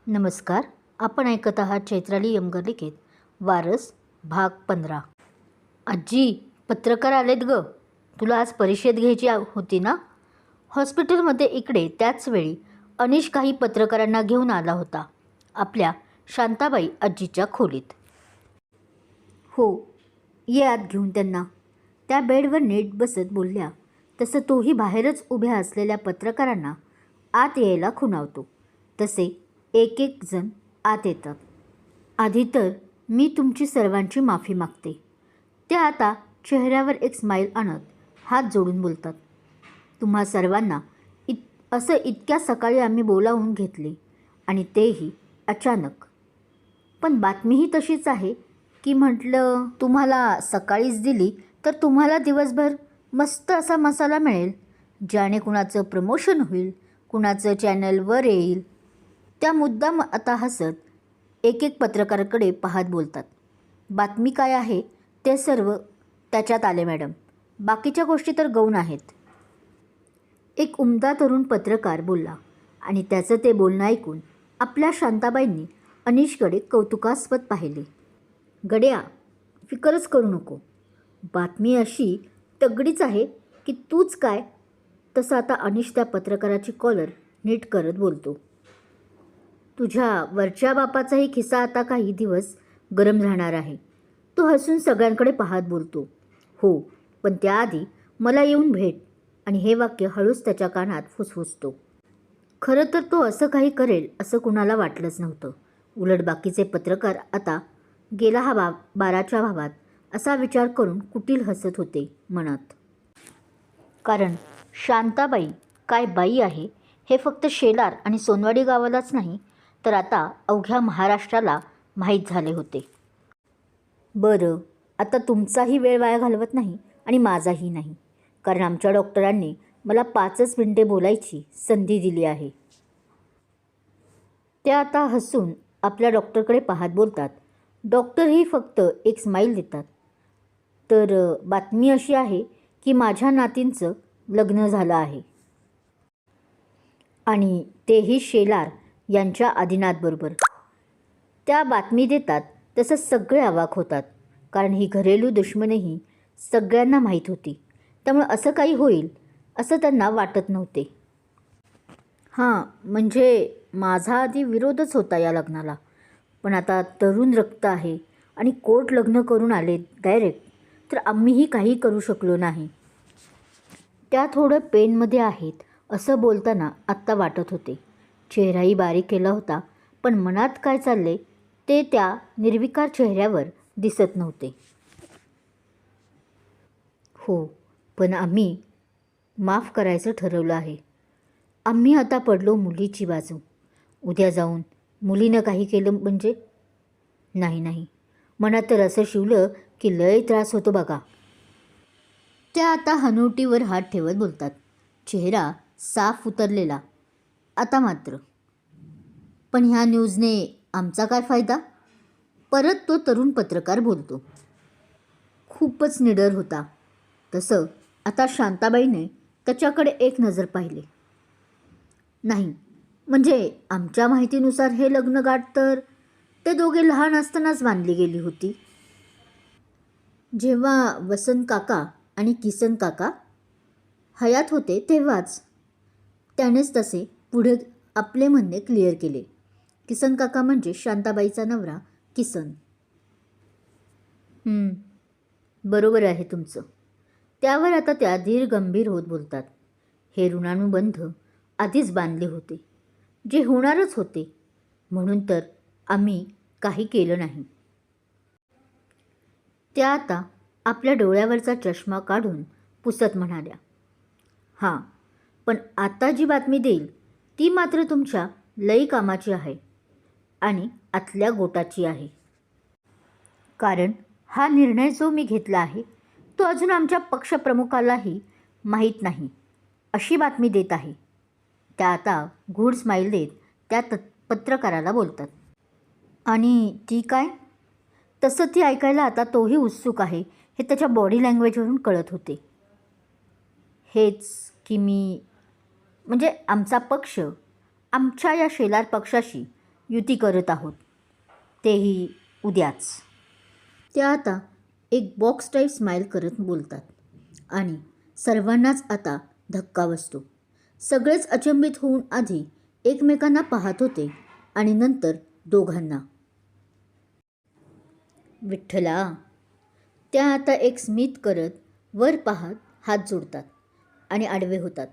नमस्कार. आपण ऐकत आहात चैत्राली यमगर लिखित वारस भाग 15. आजी, पत्रकार आलेत ग. तुला आज परिषद घ्यायची होती ना? हॉस्पिटलमध्ये इकडे त्याच वेळी अनिश काही पत्रकारांना घेऊन आला होता आपल्या शांताबाई आजीच्या खोलीत. हो, ये आत घेऊन त्यांना. त्या बेडवर नीट बसत बोलल्या तसं तोही बाहेरच उभ्या असलेल्या पत्रकारांना आत यायला खुणावतो तसे एक एक जण आत येतात. आधी तर मी तुमची सर्वांची माफी मागते. त्या आता चेहऱ्यावर एक स्माईल आणत हात जोडून बोलतात. तुम्हा सर्वांना असं इतक्या सकाळी आम्ही बोलावून घेतले आणि तेही अचानक. पण बातमीही तशीच आहे की म्हटलं तुम्हाला सकाळीच दिली तर तुम्हाला दिवसभर मस्त असा मसाला मिळेल, ज्याने कुणाचं प्रमोशन होईल, कुणाचं चॅनलवर येईल. त्या मुद्दाम आता हसत एक एक पत्रकाराकडे पाहत बोलतात. बातमी काय आहे ते सर्व त्याच्यात आले मॅडम. बाकीच्या गोष्टी तर गौण आहेत. एक उमदा तरुण पत्रकार बोलला आणि त्याचं ते बोलणं ऐकून आपल्या शांताबाईंनी अनिशकडे कौतुकास्पद पाहिले. गड्या, फिकरच करू नको. बातमी अशी तगडीच आहे की तूच काय. तसं आता अनिश त्या पत्रकाराची कॉलर नीट करत बोलतो. तुझ्या वरच्या बापाचाही खिसा आता काही दिवस गरम राहणार आहे. तो हसून सगळ्यांकडे पाहत बोलतो. हो, पण त्याआधी मला येऊन भेट. आणि हे वाक्य हळूच त्याच्या कानात फुसफुसतो. खरं तर तो असं काही करेल असं कुणाला वाटलंच नव्हतं. उलट बाकीचे पत्रकार आता गेला हा बाराच्या भावात असा विचार करून कुटील हसत होते मनात. कारण शांताबाई काय बाई आहे हे फक्त शेलार आणि सोनवाडी गावालाच नाही तर आता अवघ्या महाराष्ट्राला माहीत झाले होते. बरं, आता तुमचाही वेळ वाया घालवत नाही आणि माझाही नाही, कारण आमच्या डॉक्टरांनी मला 5च मिनिटे बोलायची संधी दिली आहे. त्या आता हसून आपल्या डॉक्टरकडे पाहत बोलतात. डॉक्टरही फक्त एक स्माईल देतात. तर बातमी अशी आहे की माझ्या नातींचं लग्न झालं आहे. आणि तेही शेलार यांच्या आदिनाथबरोबर. त्या बातमी देतात तसं सगळे अवाक होतात, कारण ही घरेलू दुश्मनही सगळ्यांना माहीत होती. त्यामुळे असं काही होईल असं त्यांना वाटत नव्हते. हां, म्हणजे माझा आधी विरोधच होता या लग्नाला. पण आता तरुण रक्त आहे आणि कोर्ट लग्न करून आले डायरेक्ट, तर आम्हीही काही करू शकलो नाही. त्या थोडं पेनमध्ये आहेत असं बोलताना आत्ता वाटत होते. चेहराही बारीक केला होता, पण मनात काय चालले ते त्या निर्विकार चेहऱ्यावर दिसत नव्हते. हो, पण आम्ही माफ करायचं ठरवलं आहे. आम्ही आता पडलो मुलीची बाजू. उद्या जाऊन मुलीनं काही केलं म्हणजे? नाही, मनात तर असं शिवलं की लय त्रास होतो बघा. त्या आता हनुवटीवर हात ठेवत बोलतात. चेहरा साफ उतरलेला. आता मात्र. पण ह्या न्यूजने आमचा काय फायदा? परत तो तरुण पत्रकार बोलतो. खूपच निडर होता. तसं आता शांताबाईने त्याच्याकडे एक नजर पाहिली. नाही, म्हणजे आमच्या माहितीनुसार हे लग्नगाठ तर ते दोघे लहान असतानाच बांधली गेली होती. जेव्हा वसंत काका आणि किसन काका हयात होते तेव्हाच. त्यानेच तसे पुढे आपले म्हणणे क्लिअर केले. किसन काका म्हणजे शांताबाईचा नवरा किसन. बरोबर आहे तुमचं. त्यावर आता त्या धीर गंभीर होत बोलतात. हे ऋणानुबंध आधीच बांधले होते, जे होणारच होते, म्हणून तर आम्ही काही केलं नाही. त्या आता आपल्या डोळ्यावरचा चष्मा काढून पुसत म्हणाल्या. हां, पण आता जी बातमी देईल ती मात्र तुमच्या लई कामाची आहे आणि आतल्या गोटाची आहे. कारण हा निर्णय जो मी घेतला आहे तो अजून आमच्या पक्षप्रमुखालाही माहीत नाही अशी बातमी देत आहे. त्या आता गूढ स्माईल देत त्या पत्रकाराला बोलतात. आणि ती काय? तसं ती ऐकायला आता तोही उत्सुक आहे हे त्याच्या बॉडी लँग्वेजवरून कळत होते. हेच की मी म्हणजे आमचा पक्ष आमच्या या शेलार पक्षाशी युती करत आहोत, तेही उद्याच. त्या आता एक बॉक्स टाईप स्माईल करत बोलतात आणि सर्वांनाच आता धक्का बसतो. सगळेच अचंबित होऊन आधी एकमेकांना पाहत होते आणि नंतर दोघांना. विठ्ठला. त्या आता एक स्मित करत वर पाहत हात जोडतात आणि आडवे होतात.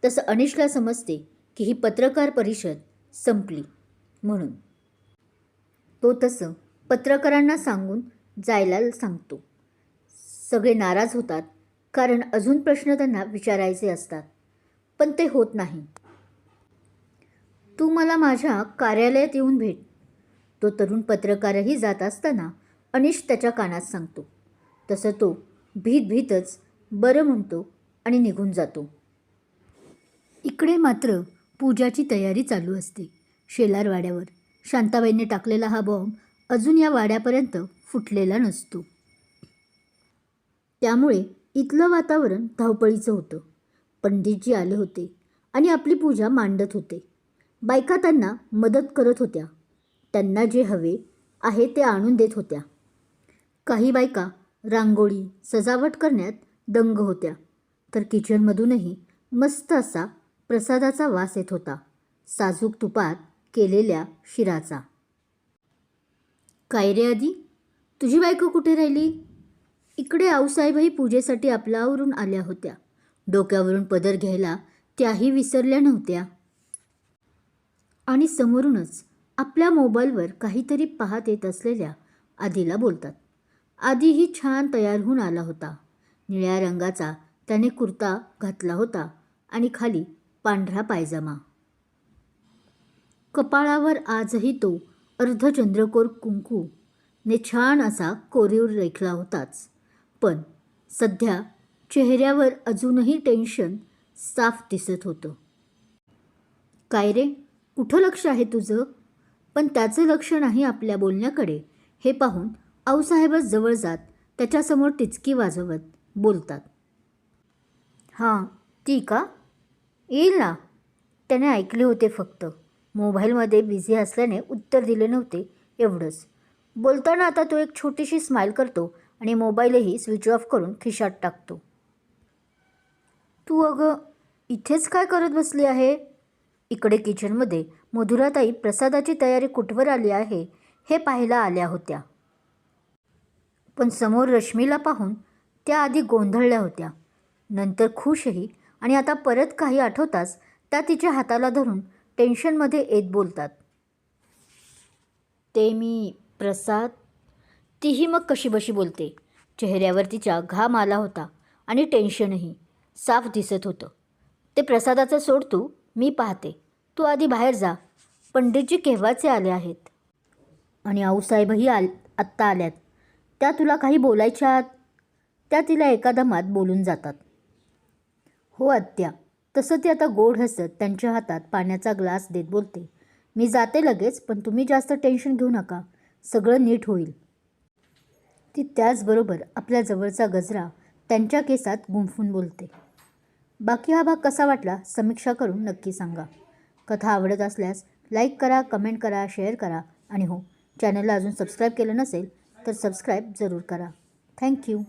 तसं अनिशला समजते की ही पत्रकार परिषद संपली म्हणून. तो तसं पत्रकारांना सांगून जायला सांगतो. सगळे नाराज होतात कारण अजून प्रश्न त्यांना विचारायचे असतात, पण ते होत नाही. तू मला माझ्या कार्यालयात येऊन भेट. तो तरुण पत्रकारही जात असताना अनिश त्याच्या कानात सांगतो. तसं तो भीतच बरं म्हणतो आणि निघून जातो. इकडे मात्र पूजाची तयारी चालू असते. शेलार वाड्यावर शांताबाईंनी टाकलेला हा बॉम्ब अजून या वाड्यापर्यंत फुटलेला नसतो. त्यामुळे इथलं वातावरण धावपळीचं होतं. पंडितजी आले होते आणि आपली पूजा मांडत होते. बायका त्यांना मदत करत होत्या. त्यांना जे हवे आहे ते आणून देत होत्या. काही बायका रांगोळी सजावट करण्यात दंग होत्या, तर किचनमधूनही मस्त असा प्रसादाचा वास येत होता, साजूक तुपात केलेल्या शिराचा. काय रे आधी, तुझी बायको कुठे राहिली? इकडे आऊसाहेबही पूजेसाठी आपल्यावरून आल्या होत्या. डोक्यावरून पदर घ्यायला त्याही विसरल्या नव्हत्या. आणि समोरूनच आपल्या मोबाईलवर काहीतरी पाहत येत असलेल्या आधीला बोलतात. आधीही छान तयार होऊन आला होता. निळ्या रंगाचा त्याने कुर्ता घातला होता आणि खाली पांढरा पायजमा. कपाळावर आजही तो अर्धचंद्रकोर कुंकू ने छान असा कोरीव रेखला होताच, पण सध्या चेहऱ्यावर अजूनही टेन्शन साफ दिसत होतं. काय रे, कुठं लक्ष आहे तुझं? पण त्याचं लक्ष नाही आपल्या बोलण्याकडे हे पाहून आऊसाहेबच जवळ जात त्याच्यासमोर टिचकी वाजवत बोलतात. हां, ती का? येईल ना. त्याने ऐकले होते, फक्त मोबाईलमध्ये बिझी असल्याने उत्तर दिले नव्हते एवढंच. बोलताना आता तो एक छोटीशी स्माईल करतो आणि मोबाईलही स्विच ऑफ करून खिशात टाकतो. तू अगं इथेच काय करत बसली आहे? इकडे किचनमध्ये मधुराताई प्रसादाची तयारी कुठवर आली आहे हे पाहायला आल्या होत्या. पण समोर रश्मीला पाहून त्या आधी गोंधळल्या होत्या, नंतर खुशही, आणि आता परत काही आठवताच त्या तिच्या हाताला धरून टेन्शनमध्ये येत बोलतात. ते मी प्रसाद. तीही मग कशीबशी बोलते. चेहऱ्यावर तिच्या घाम आला होता आणि टेन्शनही साफ दिसत होतं. ते प्रसादाचं सोड तू, मी पाहते. तू आधी बाहेर जा. पंडितजी केव्हाचे आले आहेत आणि आऊसाहेबही आत्ता आल्यात. त्या तुला काही बोलायच्या आत त्या तिला एका दमात बोलून जातात. हो आत्या. तसं ती आता गोड हसत त्यांच्या हातात पाण्याचा ग्लास देत बोलते. मी जाते लगेच, पण तुम्ही जास्त टेन्शन घेऊ नका, सगळं नीट होईल. ती त्याचबरोबर आपल्या जवळचा गजरा त्यांच्या केसात गुंफून बोलते. बाकी हा भाग कसा वाटला समीक्षा करून नक्की सांगा. कथा आवडत असल्यास लाईक करा, कमेंट करा, शेअर करा आणि हो, चॅनलला अजून सबस्क्राईब केलं नसेल तर सबस्क्राईब जरूर करा. थँक्यू.